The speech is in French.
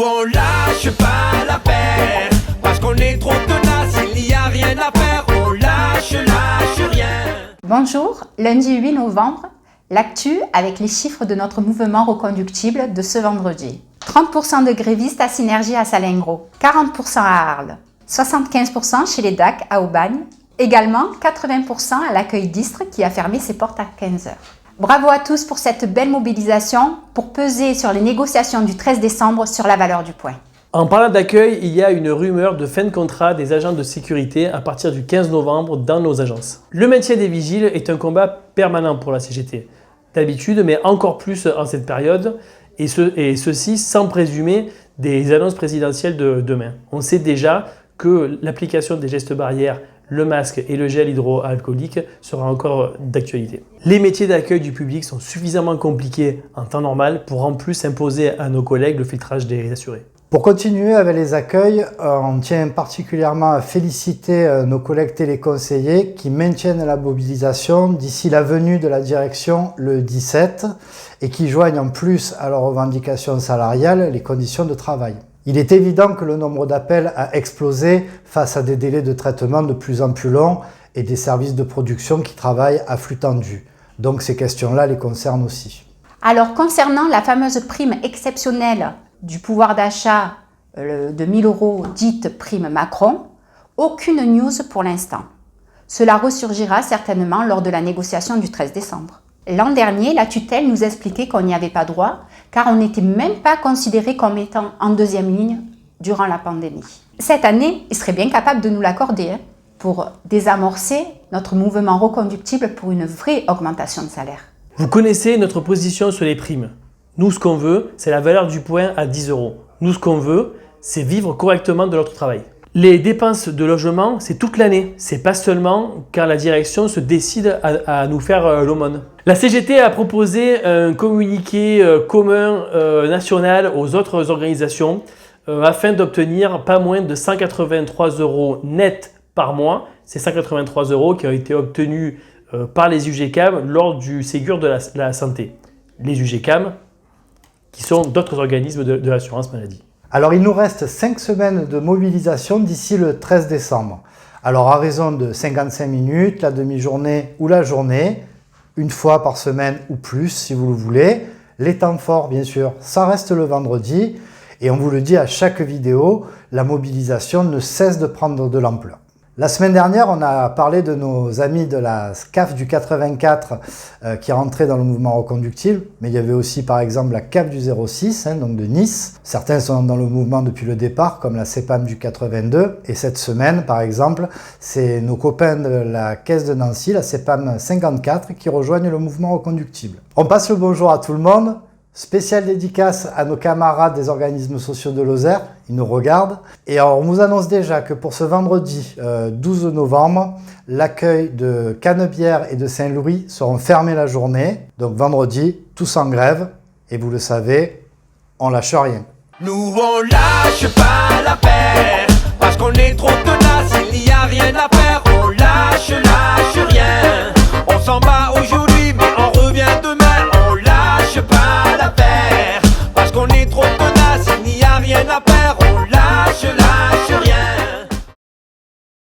on lâche pas l'affaire, parce qu'on est trop tenace, il n'y a rien à faire, on lâche rien. Bonjour, lundi 8 novembre, l'actu avec les chiffres de notre mouvement reconductible de ce vendredi. 30% de grévistes à Synergie à Salingro, 40% à Arles, 75% chez les DAC à Aubagne, également 80% à l'accueil d'Istres qui a fermé ses portes à 15h. Bravo à tous pour cette belle mobilisation pour peser sur les négociations du 13 décembre sur la valeur du point. En parlant d'accueil, il y a une rumeur de fin de contrat des agents de sécurité à partir du 15 novembre dans nos agences. Le maintien des vigiles est un combat permanent pour la CGT. D'habitude, mais encore plus en cette période, et ceci sans présumer des annonces présidentielles de demain. On sait déjà que l'application des gestes barrières, le masque et le gel hydroalcoolique sera encore d'actualité. Les métiers d'accueil du public sont suffisamment compliqués en temps normal pour en plus imposer à nos collègues le filtrage des assurés. Pour continuer avec les accueils, on tient particulièrement à féliciter nos collègues téléconseillers qui maintiennent la mobilisation d'ici la venue de la direction le 17 et qui joignent en plus à leurs revendications salariales les conditions de travail. Il est évident que le nombre d'appels a explosé face à des délais de traitement de plus en plus longs et des services de production qui travaillent à flux tendu. Donc ces questions-là les concernent aussi. Alors concernant la fameuse prime exceptionnelle du pouvoir d'achat de 1 000 € dite prime Macron, aucune news pour l'instant. Cela ressurgira certainement lors de la négociation du 13 décembre. L'an dernier, la tutelle nous expliquait qu'on n'y avait pas droit car on n'était même pas considéré comme étant en deuxième ligne durant la pandémie. Cette année, il serait bien capable de nous l'accorder pour désamorcer notre mouvement reconductible pour une vraie augmentation de salaire. Vous connaissez notre position sur les primes. Nous, ce qu'on veut, c'est la valeur du point à 10 €. Nous, ce qu'on veut, c'est vivre correctement de notre travail. Les dépenses de logement, c'est toute l'année. C'est pas seulement quand la direction se décide à nous faire l'aumône. La CGT a proposé un communiqué commun national aux autres organisations afin d'obtenir pas moins de 183 € net par mois. Ces 183 € qui ont été obtenus par les UGCAM lors du Ségur de la santé. Les UGCAM qui sont d'autres organismes de l'assurance maladie. Alors il nous reste 5 semaines de mobilisation d'ici le 13 décembre. Alors à raison de 55 minutes, la demi-journée ou la journée, une fois par semaine ou plus si vous le voulez. Les temps forts bien sûr, ça reste le vendredi. Et on vous le dit à chaque vidéo, la mobilisation ne cesse de prendre de l'ampleur. La semaine dernière, on a parlé de nos amis de la CAF du 84 qui rentraient dans le mouvement reconductible, mais il y avait aussi par exemple la CAF du 06, donc de Nice. Certains sont dans le mouvement depuis le départ, comme la CEPAM du 82. Et cette semaine, par exemple, c'est nos copains de la Caisse de Nancy, la CEPAM 54, qui rejoignent le mouvement reconductible. On passe le bonjour à tout le monde. Spéciale dédicace à nos camarades des organismes sociaux de Lozère, ils nous regardent. Et alors, on vous annonce déjà que pour ce vendredi 12 novembre, l'accueil de Canebière et de Saint-Louis seront fermés la journée. Donc vendredi, tous en grève. Et vous le savez, on lâche rien. Nous on lâche pas l'affaire, parce qu'on est trop tenace, il n'y a rien à faire, on lâche